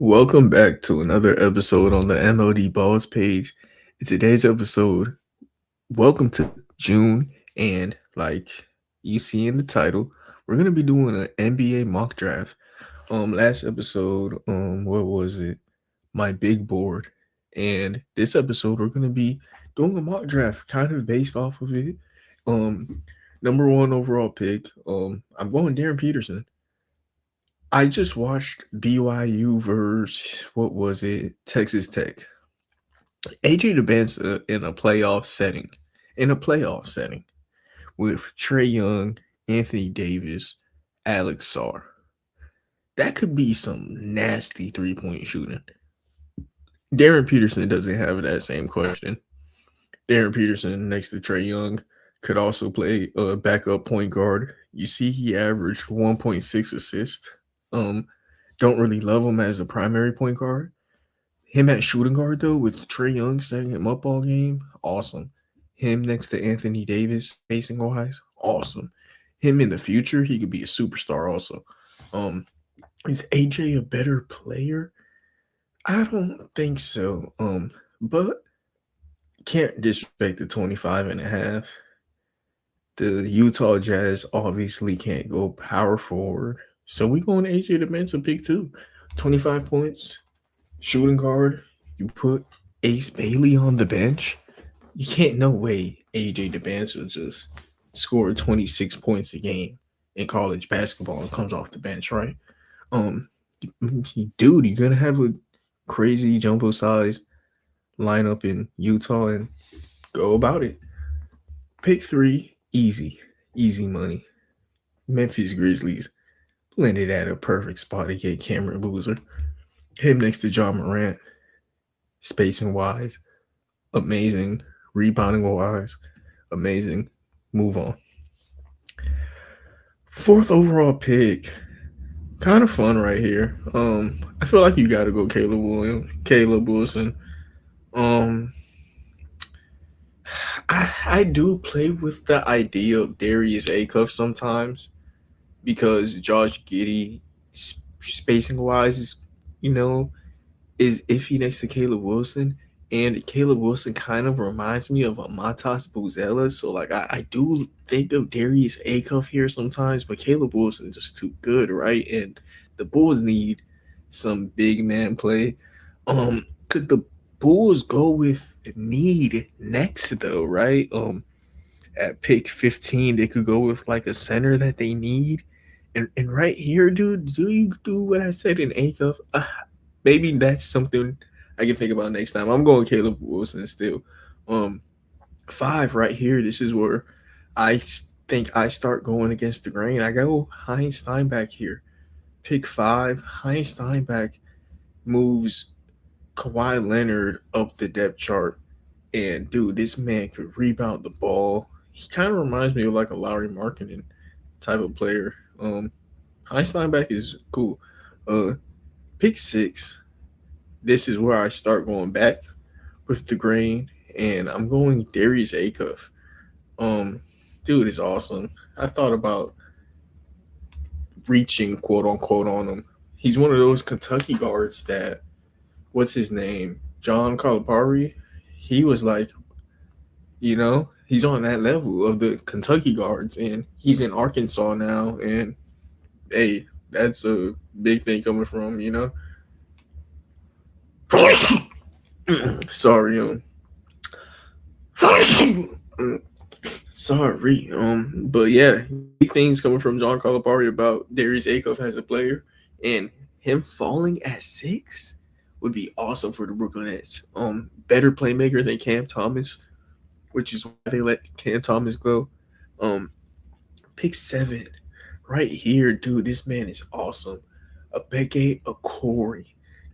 Welcome back to another episode on the MLD Balls page. In today's episode, welcome to June, and like you see in the title, we're gonna be doing an NBA mock draft. Last episode, what was it? My big board, and this episode we're gonna be doing a mock draft, kind of based off of it. Um, Number one overall pick. I'm going Darren Peterson. I just watched BYU versus what was it? Texas Tech. AJ Debinsa in a playoff setting with Trey Young, Anthony Davis, Alex Sarr. That could be some nasty 3-point shooting. Darren Peterson doesn't have that same question. Darren Peterson next to Trey Young could also play a backup point guard. You see, he averaged 1.6 assists. Um, don't really love him as a primary point guard. Him at shooting guard though, with Trey Young setting him up all game, awesome. Him next to Anthony Davis, spacing wise, awesome. Him in the future, he could be a superstar also. Um, is AJ a better player? I don't think so. But can't disrespect the 25 and a half. The Utah Jazz obviously can't go power forward. So we going AJ Debinsa pick two. 25 points, shooting guard. You put Ace Bailey on the bench. You can't no way AJ Debinsa just scored 26 points a game in college basketball and comes off the bench, right? Um, dude, you're gonna have a crazy jumbo size lineup in Utah and go about it. Pick three, easy money. Memphis Grizzlies landed at a perfect spot to get Cameron Boozer. Him next to John Morant, spacing wise, amazing. Rebounding wise, amazing. Move on. Fourth overall pick, kind of fun right here. I feel like you got to go Caleb Wilson. Um, I do play with the idea of Darius Acuff sometimes because Josh Giddey, spacing wise, you know is iffy next to Caleb Wilson. And Caleb Wilson kind of reminds me of a Matas Buzella. So like I do think of Darius Acuff here sometimes, but Caleb Wilson's just too good, right? And the Bulls need some big man play. Could the Bulls go with need next though, right? At pick 15, they could go with like a center that they need. And right here, dude, do you do what I said in Acuff? Maybe that's something I can think about next time. I'm going Caleb Wilson still. Um, Five right here. This is where think I start going against the grain. I go Heinz Steinbach here. Pick five. Heinz Steinbach moves Kawhi Leonard up the depth chart. And dude, this man could rebound the ball. He kind of reminds me of like a Lowry Markkinen type of player. Heinz Steinbach is cool. Uh, Pick six. This is where I start going back with the grain, and I'm going Darius Acuff. Um, Dude is awesome. I thought about reaching quote unquote on him. He's one of those Kentucky guards that what's his name? John Calipari. He was like, he's on that level of the Kentucky guards, and he's in Arkansas now. And hey, that's a big thing coming from. Sorry, sorry, but yeah, big things coming from John Calipari about Darius Acuff as a player, and him falling at six would be awesome for the Brooklyn Nets. Better playmaker than Cam Thomas, which is why they let Cam Thomas go. Um, Pick seven, right here, dude. This man is awesome. Abeke Okori,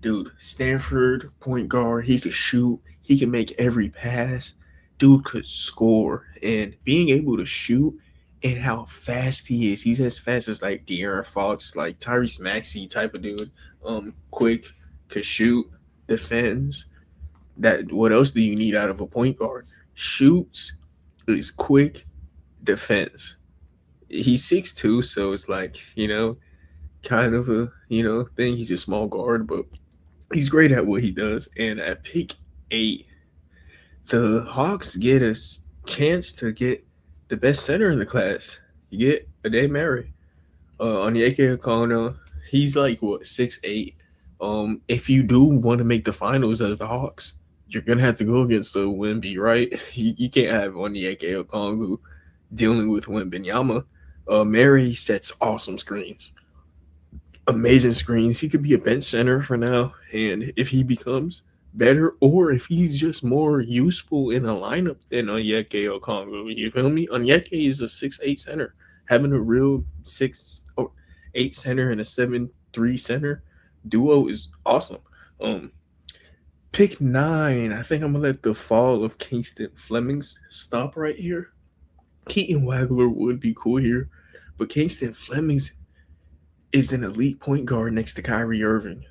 dude. Stanford point guard. He could shoot. He can make every pass. Dude could score, and being able to shoot and how fast he is. He's as fast as like De'Aaron Fox, like Tyrese Maxey type of dude. Quick, could shoot, defends. That what else do you need out of a point guard? Shoots, is quick, defense. He's 6'2", so it's like, kind of a thing. He's a small guard, but He's great at what he does. And at pick 8, the Hawks get a chance to get the best center in the class. You get Ade Mary. Onyeka Okongwu, he's like what 6'8". If you do want to make the finals as the Hawks, you're gonna have to go against the Wimby, right? You can't have Onyeka Okongwu dealing with Wimbenyama. Mary sets awesome screens, amazing screens. He could be a bench center for now, and if he becomes better, or if he's just more useful in a lineup than Onyeka Okongwu, you feel me? Onyeka is a 6'8" center. Having a real 6 or 8 center and a 7'3" center duo is awesome. Um, Pick 9. I think I'm gonna let the fall of Kingston Flemings stop right here. Keaton Wagler would be cool here, but Kingston Flemings is an elite point guard next to Kyrie Irving.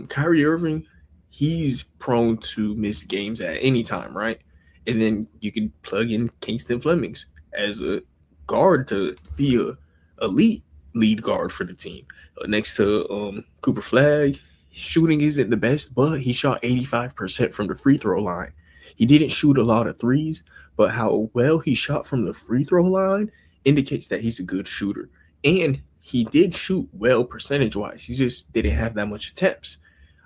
Kyrie Irving, he's prone to miss games at any time, right? And then you can plug in Kingston Flemings as a guard to be a elite lead guard for the team. Next to Cooper Flag, shooting isn't the best, but he shot 85% from the free throw line. He didn't shoot a lot of threes, but how well he shot from the free throw line indicates that he's a good shooter. And he did shoot well percentage wise. He just didn't have that much attempts.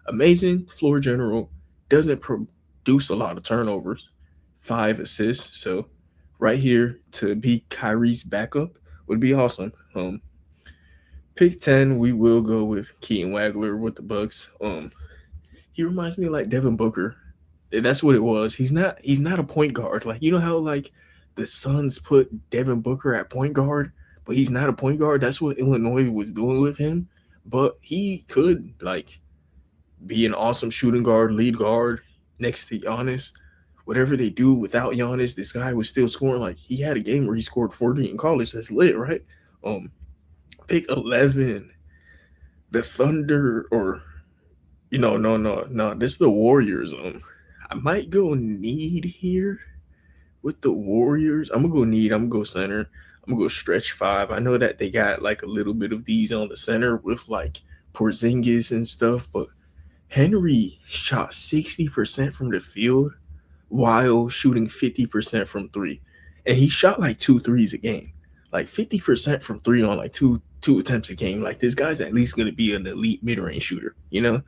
Amazing floor general, doesn't produce a lot of turnovers, 5 assists. So right here to be Kyrie's backup would be awesome. Pick 10, we will go with Keaton Wagler with the Bucks. He reminds me of like Devin Booker. That's what it was. He's not a point guard. Like you know how like the Suns put Devin Booker at point guard, but he's not a point guard. That's what Illinois was doing with him. But he could like be an awesome shooting guard, lead guard next to Giannis. Whatever they do without Giannis, this guy was still scoring. Like he had a game where he scored 40 in college. That's lit, right? Um, Pick 11, the Thunder, or no. This is the Warriors. I might go need here with the Warriors. I'm gonna go need. I'm gonna go center. I'm gonna go stretch 5. I know that they got like a little bit of these on the center with like Porzingis and stuff, but Henry shot 60% from the field while shooting 50% from three. And he shot like two threes a game. Like 50% from three on like two attempts a game. Like this guy's at least gonna be an elite mid-range shooter, you know?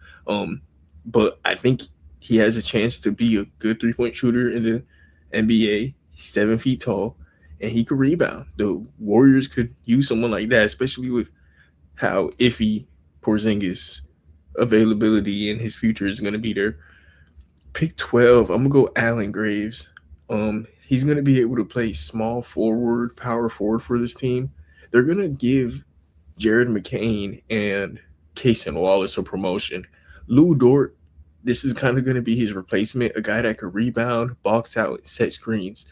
But I think he has a chance to be a good three-point shooter in the NBA. He's 7 feet tall and he could rebound. The Warriors could use someone like that, especially with how iffy Porzingis availability in his future is going to be there. Pick 12, I'm going to go Allen Graves. He's going to be able to play small forward, power forward for this team. They're going to give Jared McCain and Cason Wallace a promotion. Lou Dort, this is kind of going to be his replacement, a guy that could rebound, box out, and set screens.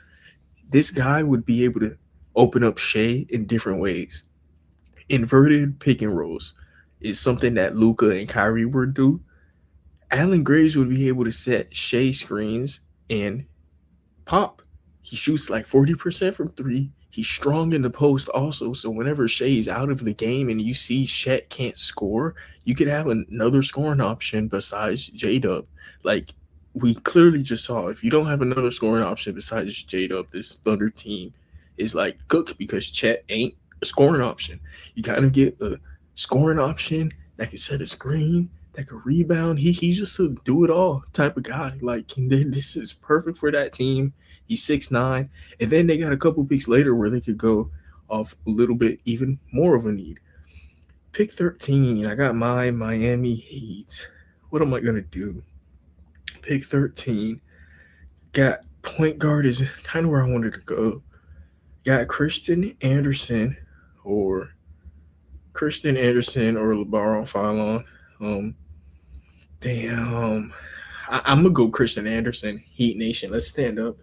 This guy would be able to open up Shea in different ways. Inverted pick and rolls is something that Luka and Kyrie would do. Allen Graves would be able to set Shea screens and pop. He shoots like 40% from three. He's strong in the post also. So whenever Shea's out of the game and you see Chet can't score, you could have another scoring option besides J Dub. Like we clearly just saw, if you don't have another scoring option besides J Dub, this Thunder team is like cooked because Chet ain't a scoring option. You kind of get a scoring option that can set a screen, that can rebound. He's just a do it all type of guy. Like this is perfect for that team. He's 6'9", and then they got a couple picks later where they could go off a little bit even more of a need. Pick 13, I got my Miami Heat. What am I gonna do? Pick 13, got point guard is kind of where I wanted to go. Got Christian Anderson or LeBaron Fallon. I'm gonna go Christian Anderson, Heat Nation. Let's stand up.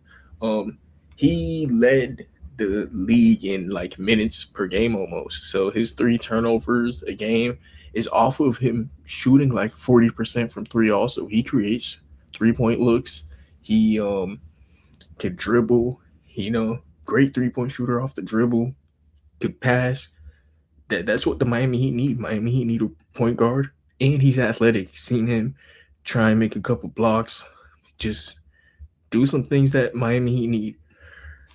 He led the league in like minutes per game almost. So his 3 turnovers a game is off of him shooting like 40% from three. Also, he creates 3-point looks. He can dribble. Great 3-point shooter off the dribble. Could pass. That's what the Miami Heat need. Miami Heat need a point guard, and he's athletic. Seen him try and make a couple blocks, just do some things that Miami Heat need.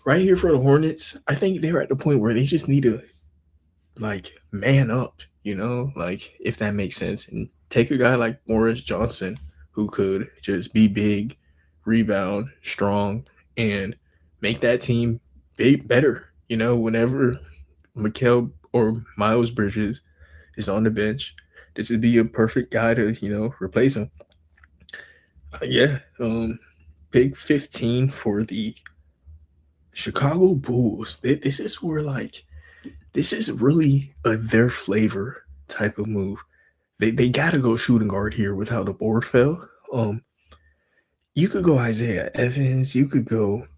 Right here for the Hornets, I think they're at the point where they just need to like man up, like if that makes sense, and take a guy like Morris Johnson who could just be big, rebound, strong, and make that team better. Whenever Mikel or Miles Bridges is on the bench, this would be a perfect guy to replace him. Yeah, pick 15 for the Chicago Bulls. This is where this is really a their flavor type of move. They gotta go shooting guard here with how the board fell. You could go Isaiah Evans. You could go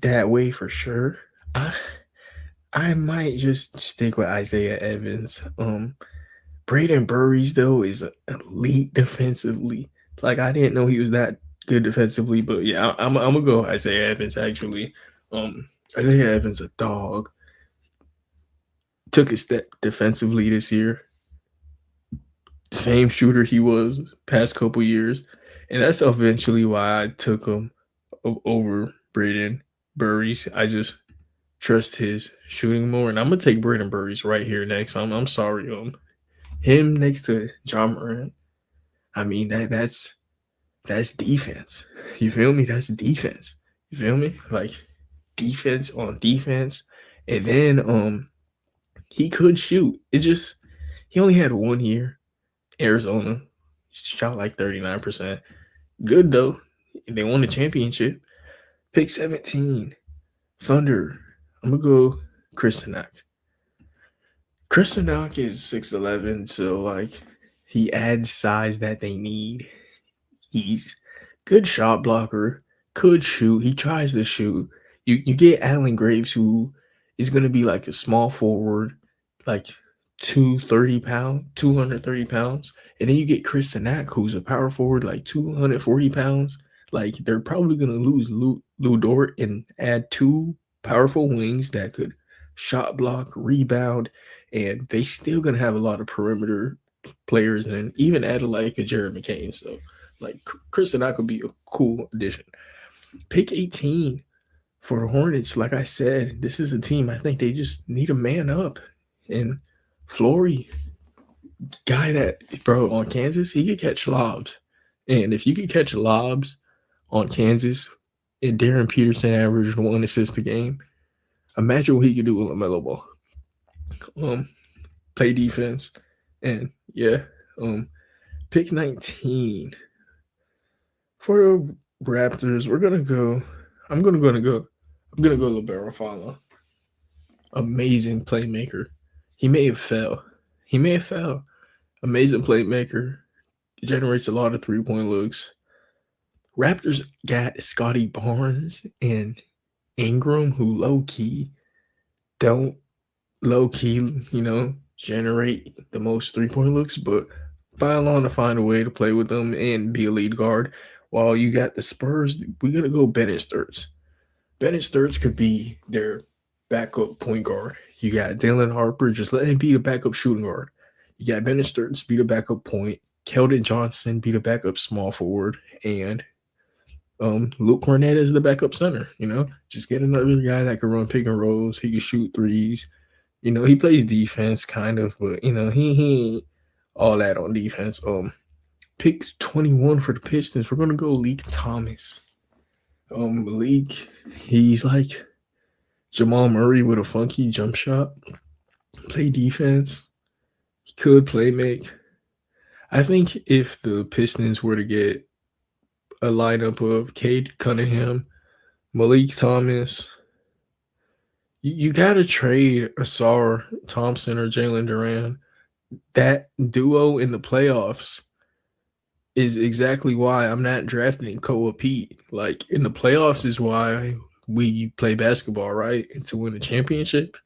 that way for sure. I I might just stick with Isaiah Evans. Braden Burries though is elite defensively. Like I didn't know he was that good defensively, but yeah, I'm gonna go Isaiah Evans actually. Isaiah Evans a dog. Took a step defensively this year. Same shooter he was past couple years, and that's eventually why I took him over Braden Burries. I just trust his shooting more, and I'm gonna take Braden Burries right here next. I'm sorry, him next to John Morant. I mean that's defense. You feel me? That's defense. You feel me? Like defense on defense, and then he could shoot. It just he only had 1 year. Arizona shot like 39%. Good though. They won the championship. Pick 17. Thunder. I'm gonna go Chris Sanak. Chris Sanak is 6'11", so like he adds size that they need. He's good shot blocker, could shoot. He tries to shoot. You get Allen Graves, who is gonna be like a small forward, like 230 pounds. And then you get Chris Sanak, who's a power forward, like 240 pounds. Like they're probably gonna lose Lou Dort and add two powerful wings that could shot block, rebound, and they still gonna have a lot of perimeter players, and even add like a Jared McCain. So like Chris Sanak could be a cool addition. Pick 18 for the Hornets. Like I said, this is a team I think they just need a man up. And Flory, guy that bro on Kansas, he could catch lobs. And if you could catch lobs on Kansas and Darren Peterson averaged 1 assist a game, imagine what he could do with LaMelo Ball. Play defense. And yeah, pick 19. For the Raptors, I'm gonna go Libero Follow. Amazing playmaker. He may have fell. Amazing playmaker. Generates a lot of 3-point looks. Raptors got Scotty Barnes and Ingram, who low key, generate the most 3-point looks, but File to find a way to play with them and be a lead guard. While you got the Spurs, we're gonna go Bennett Sturts. Bennett Sturts could be their backup point guard. You got Dylan Harper, just let him be the backup shooting guard. You got Bennett Sturts be the backup point. Keldon Johnson be the backup small forward, and Luke Cornett is the backup center. Just get another guy that can run pick and rolls. He can shoot threes. He plays defense kind of, but he ain't all that on defense. Pick 21 for the Pistons. We're gonna go Malik Thomas. Malik, he's like Jamal Murray with a funky jump shot. Play defense. He could play make. I think if the Pistons were to get a lineup of Cade Cunningham, Malik Thomas, you gotta trade Asar Thompson or Jalen Duran. That duo in the playoffs is exactly why I'm not drafting Koa Pete. Like in the playoffs is why we play basketball, right? And to win a championship.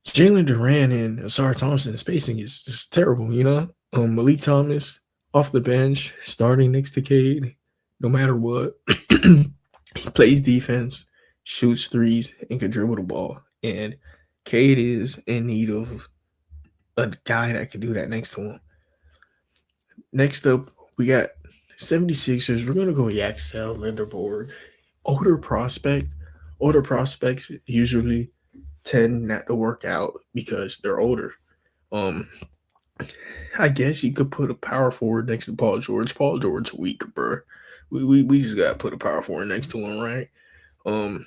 Jalen Duran and Asar Thompson spacing is just terrible, Malik Thomas off the bench, starting next to Cade, no matter what. He plays defense, shoots threes, and can dribble the ball. And Cade is in need of a guy that can do that next to him. Next up, We got 76ers. We're gonna go Yaxel Linderborg. Older prospect. Older prospects usually tend not to work out because they're older. Um, I guess you could put a power forward next to Paul George. Paul George weak, bro. We just gotta put a power forward next to him, right? Um,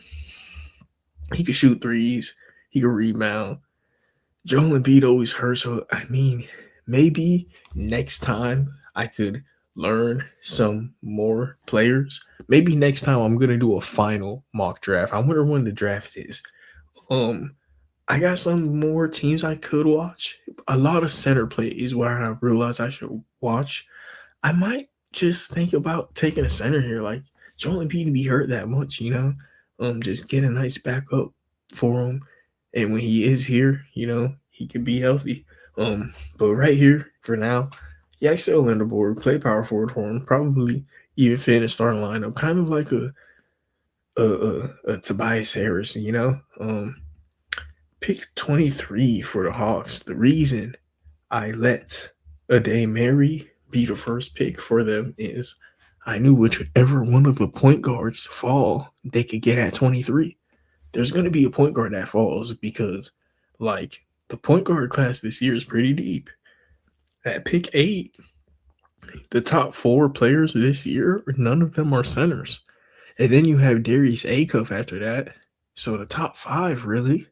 he could shoot threes. He could rebound. Joel Embiid always hurt, so I mean, maybe next time I could learn some more players. Maybe next time I'm gonna do a final mock draft. I wonder when the draft is. Um, I got some more teams I could watch. A lot of center play is what I realized I should watch. I might just think about taking a center here, like Joel Embiid to be hurt that much, just get a nice backup for him, and when he is here, he can be healthy. But right here for now, Yaxel Linderborg play power forward for him, probably even fit in a starting lineup, kind of like a Tobias Harris, Pick 23 for the Hawks. The reason I let Ade Mary be the first pick for them is I knew whichever one of the point guards fall, they could get at 23. There's going to be a point guard that falls because, like, the point guard class this year is pretty deep. At pick 8, the top 4 players this year, none of them are centers. And then you have Darius Acuff after that. So the top 5, really.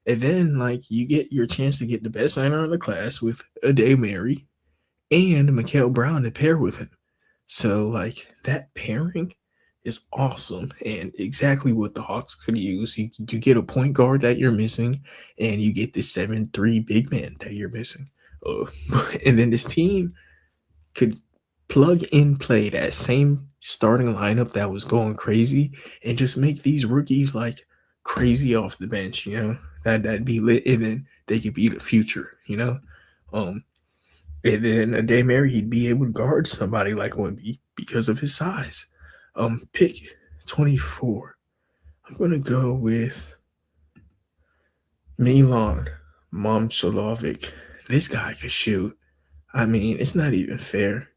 And then, like, you get your chance to get the best center in the class with Ade Mary and Mikael Brown to pair with him. So, like, that pairing is awesome and exactly what the Hawks could use. You get a point guard that you're missing, and you get this 7-3 big man that you're missing. And then this team could plug and play that same starting lineup that was going crazy and just make these rookies like crazy off the bench, that'd be lit, and then they could be the future, and then a day Mary he'd be able to guard somebody like Wemby because of his size. Pick 24. I'm gonna go with Milan Momcilovic. This guy could shoot. I mean, it's not even fair.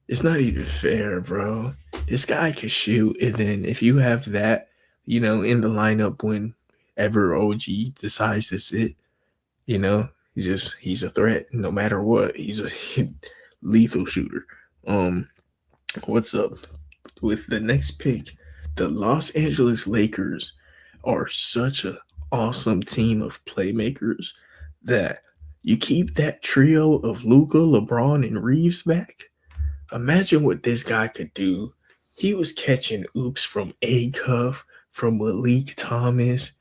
It's not even fair, bro. This guy can shoot, and then if you have that, in the lineup whenever OG decides to sit, he's a threat no matter what. He's a lethal shooter. What's up with the next pick? The Los Angeles Lakers are such an awesome team of playmakers that you keep that trio of Luka, LeBron, and Reeves back. Imagine what this guy could do. He was catching oops from Acuff, from Malik Thomas.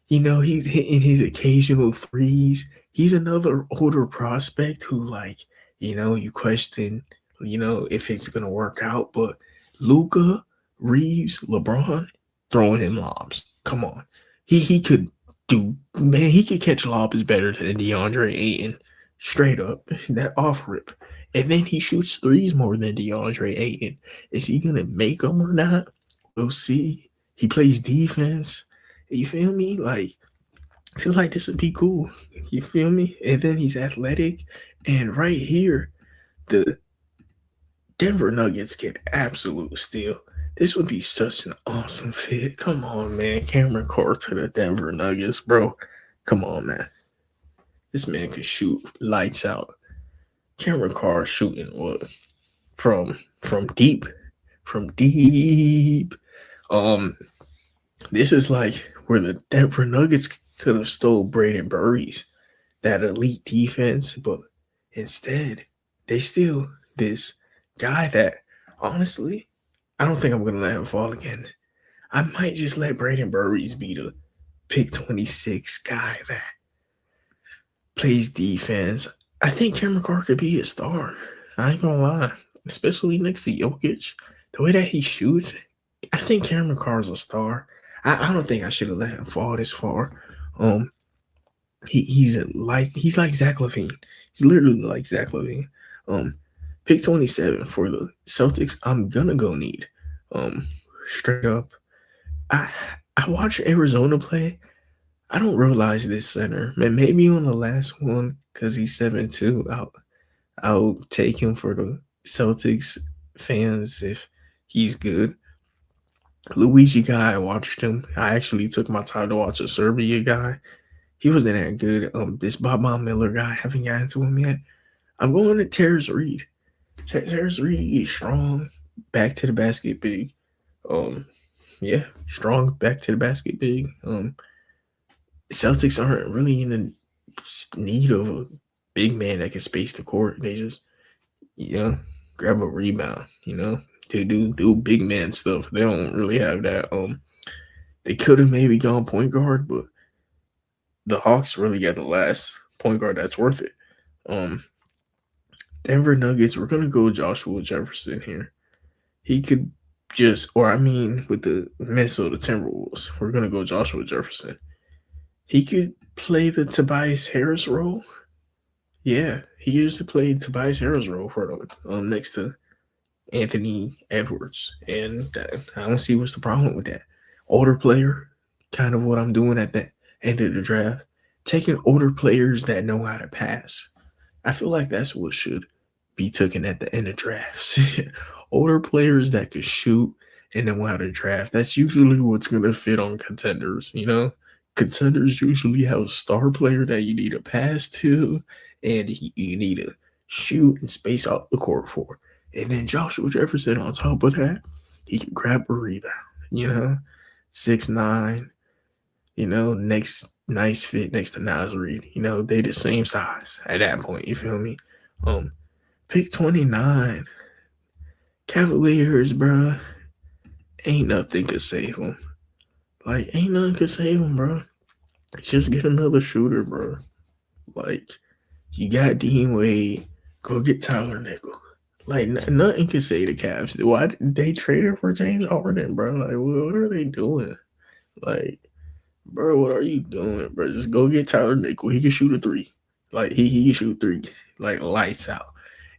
He's hitting his occasional threes. He's another older prospect who, like, you question, if it's gonna work out. But Luka, Reeves, LeBron throwing him lobs. Come on, he could do, man. He could catch lobs better than DeAndre Ayton, straight up that off rip. And then he shoots threes more than DeAndre Ayton. Is he gonna make them or not? We'll see. He plays defense. You feel me? Like, I feel like this would be cool. You feel me? And then he's athletic. And right here, the Denver Nuggets get absolute steal. This would be such an awesome fit. Come on, man. Cameron Carr to the Denver Nuggets, bro. Come on, man. This man could shoot lights out. Cameron Carr shooting what? From deep. From deep. This is like where the Denver Nuggets could have stole Braden Burries, that elite defense, but instead they steal this guy that, honestly, I don't think I'm gonna let him fall again. I might just let Braden Burries be the pick 26 guy that plays defense. I think Cameron Carr could be a star. I ain't gonna lie, especially next to Jokic. The way that he shoots, I think Cameron Carr's a star. I don't think I should have let him fall this far. He's like Zach LaVine. He's literally like Zach LaVine. Pick 27 for the Celtics. I'm gonna go need. Straight up. I watch Arizona play. I don't realize this center. Man, maybe on the last one because he's 7'2". I'll take him for the Celtics fans if he's good. Luigi guy, I watched him. I actually took my time to watch a Serbia guy. He wasn't that good. This Bob Miller guy, I haven't gotten to him yet. I'm going to Terrence Reed. Terrence Reed is strong, back to the basket big. Um, yeah, strong back to the basket big. Celtics aren't really in the need of a big man that can space the court. They just, you know, grab a rebound. They do big man stuff. They don't really have that. They could have maybe gone point guard, but the Hawks really got the last point guard that's worth it. Um, Denver Nuggets, we're gonna go Joshua Jefferson here. He could with the Minnesota Timberwolves, we're gonna go Joshua Jefferson. He could play the Tobias Harris role. Yeah, he used to play Tobias Harris role for them, next to Anthony Edwards, and I don't see what's the problem with that. Older player, kind of what I'm doing at the end of the draft, taking older players that know how to pass. I feel like that's what should be taken at the end of drafts. Older players that could shoot and know how to draft. That's usually what's going to fit on contenders. Contenders usually have a star player that you need to pass to, and you need to shoot and space out the court for. And then Joshua Jefferson, on top of that, he can grab a rebound. 6'9", next nice fit next to Naz Reid. They the same size at that point. You feel me? Pick 29. Cavaliers, bruh. Ain't nothing could save them. Ain't nothing could save them, bro. Just get another shooter, bro. You got Dean Wade. Go get Tyler Nickel. Nothing can save the Cavs. Why did they traded for James Harden, bro? What are they doing? Bro, what are you doing, bro? Just go get Tyler Nickel. He can shoot a three. He can shoot three, lights out.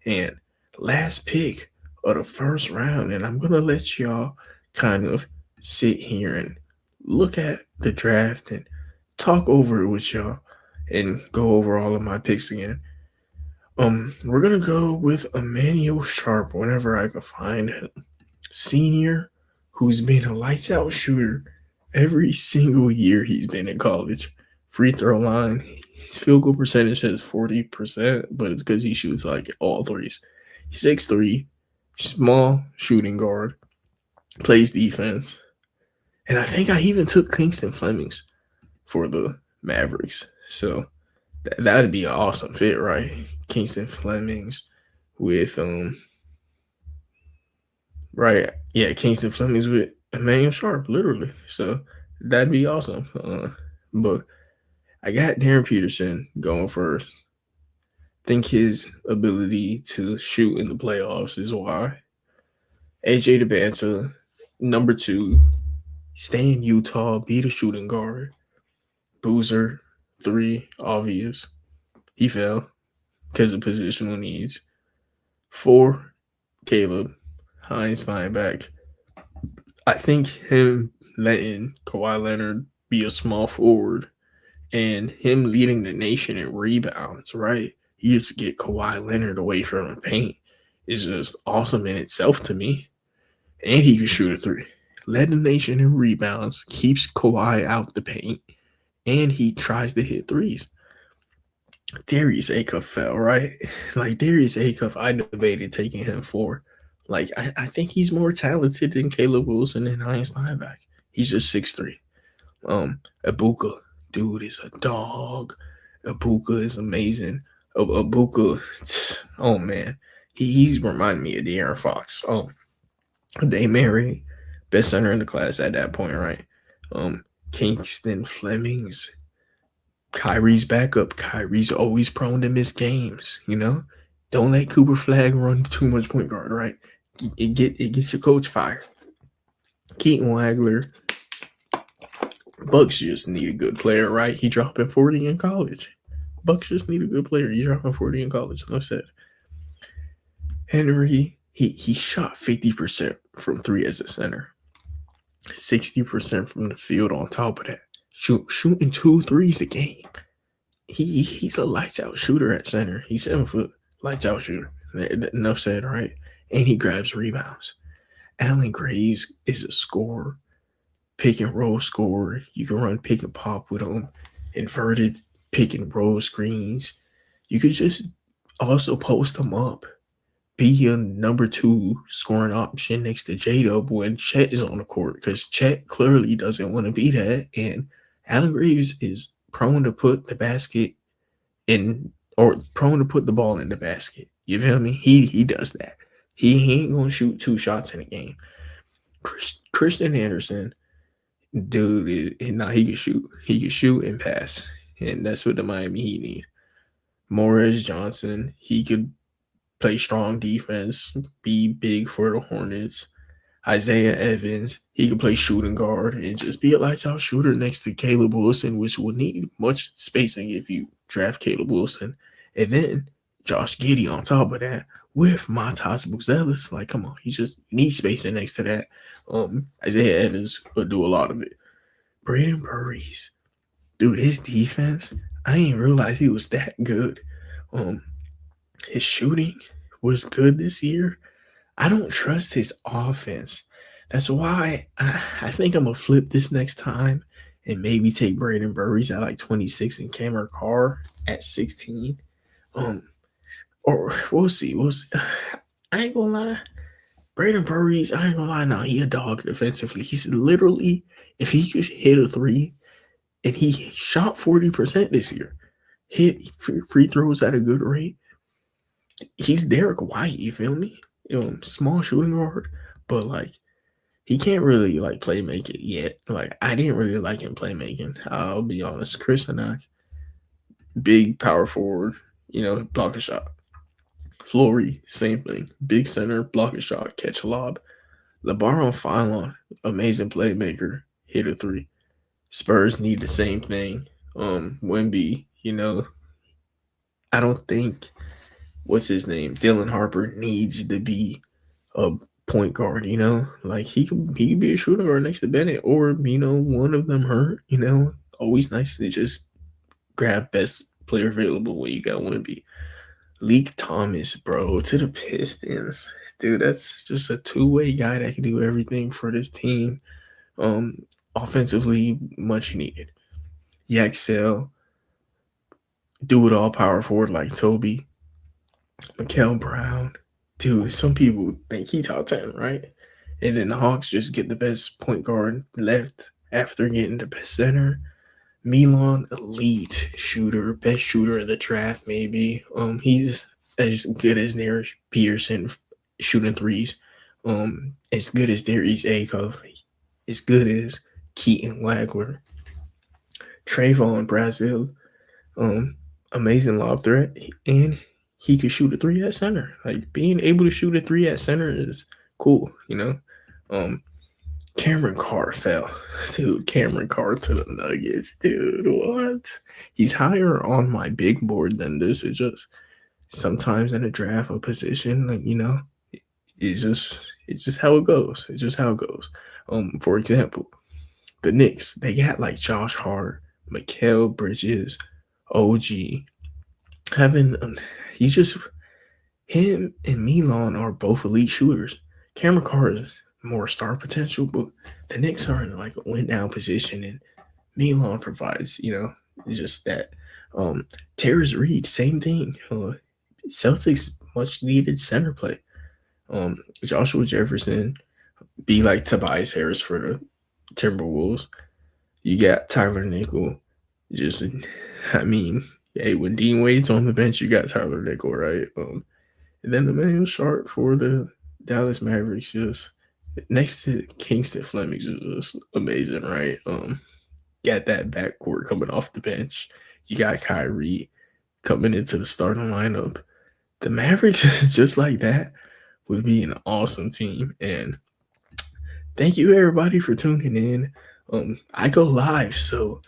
And last pick of the first round, and I'm gonna let y'all kind of sit here and look at the draft and talk over it with y'all and go over all of my picks again. We're gonna go with Emmanuel Sharp whenever I can find him. Senior, who's been a lights out shooter every single year he's been in college. Free throw line, his field goal percentage says 40%, but it's because he shoots all threes. He's 6'3", small shooting guard, plays defense. And I think I even took Kingston Flemings for the Mavericks. So that'd be an awesome fit, right? Kingston Flemings with Kingston Flemings with Emmanuel Sharp, literally. So that'd be awesome. But I got Darren Peterson going first. Think his ability to shoot in the playoffs is why. AJ Debanta, number 2, stay in Utah, be the shooting guard. Boozer, 3, obvious. He fell because of positional needs. 4, Caleb Hines back. I think him letting Kawhi Leonard be a small forward and him leading the nation in rebounds, right? You just get Kawhi Leonard away from the paint is just awesome in itself to me. And he can shoot a 3. Led the nation in rebounds, keeps Kawhi out the paint, and he tries to hit threes. Darius Acuff fell, right? Darius Acuff, I debated taking him for. I think he's more talented than Caleb Wilson and Hines Steinbach. He's just 6'3". Ibuka, dude, is a dog. Ibuka is amazing. Ibuka, oh man, he's reminding me of De'Aaron Fox. They married best center in the class at that point, right? Kingston Flemings, Kyrie's backup. Kyrie's always prone to miss games. Don't let Cooper Flag run too much point guard, right? It gets your coach fired. Keaton Wagler. Bucks just need a good player, right? He dropping 40 in college. Bucks just need a good player. He dropping 40 in college. Like I said. Henry, he shot 50% from 3 as a center. 60% from the field on top of that. Shooting 2 threes a game. He's a lights out shooter at center. He's 7 foot. Lights out shooter. Enough said, right? And he grabs rebounds. Allen Graves is a scorer, pick and roll scorer. You can run pick and pop with him, inverted pick and roll screens. You could just also post him up, be a number two scoring option next to J Dub when Chet is on the court because Chet clearly doesn't want to be that. And Allen Graves is prone to put the basket in or prone to put the ball in the basket. You feel me? He does that. He ain't gonna shoot two shots in a game. Christian Anderson, dude, nah, he can shoot. He can shoot and pass, and that's what the Miami Heat need. Morris Johnson, he could play strong defense, be big for the Hornets. Isaiah Evans, he could play shooting guard and just be a lights out shooter next to Caleb Wilson, which will need much spacing if you draft Caleb Wilson. And then Josh Giddey on top of that with Matas Buzelis. Like, come on, you just need spacing next to that. Isaiah Evans will do a lot of it. Braden Burries, dude, his defense, I didn't realize he was that good. His shooting was good this year. I don't trust his offense. That's why I think I'm gonna flip this next time and maybe take Braden Burries at like 26 and Cameron Carr at 16. Or we'll see. We'll see. I ain't gonna lie. Braden Burries, I ain't gonna lie. Now he a dog defensively. He's literally, if he could hit a three, and he shot 40% this year, hit free throws at a good rate. He's Derek White. You feel me? Small shooting guard, but like he can't really like play make it yet. Like I didn't really like him playmaking. I'll be honest. Chris Anak, big power forward, block a shot. Flory, same thing. Big center, block a shot, catch a lob. LeBaron Philon, amazing playmaker, hit a three. Spurs need the same thing. Wemby, I don't think what's his name? Dylan Harper needs to be a point guard, like he could be a shooting guard next to Bennett, or one of them hurt, always nice to just grab best player available when you got Wemby. Leak Thomas, bro, to the Pistons, dude. That's just a two-way guy that can do everything for this team. Offensively, much needed. Yaxel, do it all power forward like Toby. Mikael Brown, dude, some people think he top 10, right? And then the Hawks just get the best point guard left after getting the best center. Milan, elite shooter, best shooter in the draft, maybe. He's as good as Narish Peterson shooting threes. As good as Darius Akov, as good as Keaton Wagler. Trayvon Brazil, amazing lob threat, and he could shoot a three at center. Like being able to shoot a three at center is cool, Cameron Carr fell. Dude, Cameron Carr to the Nuggets. Dude, what? He's higher on my big board than this. It's just sometimes in a draft a position, like, it's just how it goes. It's just how it goes. For example, the Knicks, they got like Josh Hart, Mikal Bridges, OG. Him and Milan are both elite shooters. Cameron Carr is more star potential, but the Knicks are in like a win down position, and Milan provides, just that. Terrence Reed, same thing. Celtics much needed center play. Joshua Jefferson, be like Tobias Harris for the Timberwolves. You got Tyler Nickel. Hey, when Dean Wade's on the bench, you got Tyler Nickel, right? And then Emmanuel Sharp for the Dallas Mavericks, just next to Kingston Fleming, is just amazing, right? Got that backcourt coming off the bench. You got Kyrie coming into the starting lineup. The Mavericks, just like that, would be an awesome team. And thank you, everybody, for tuning in. I go live, so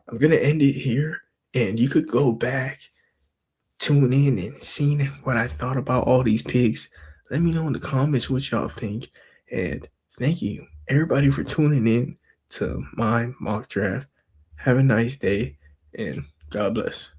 I'm going to end it here. And you could go back, tune in, and see what I thought about all these picks. Let me know in the comments what y'all think. And thank you, everybody, for tuning in to my mock draft. Have a nice day, and God bless.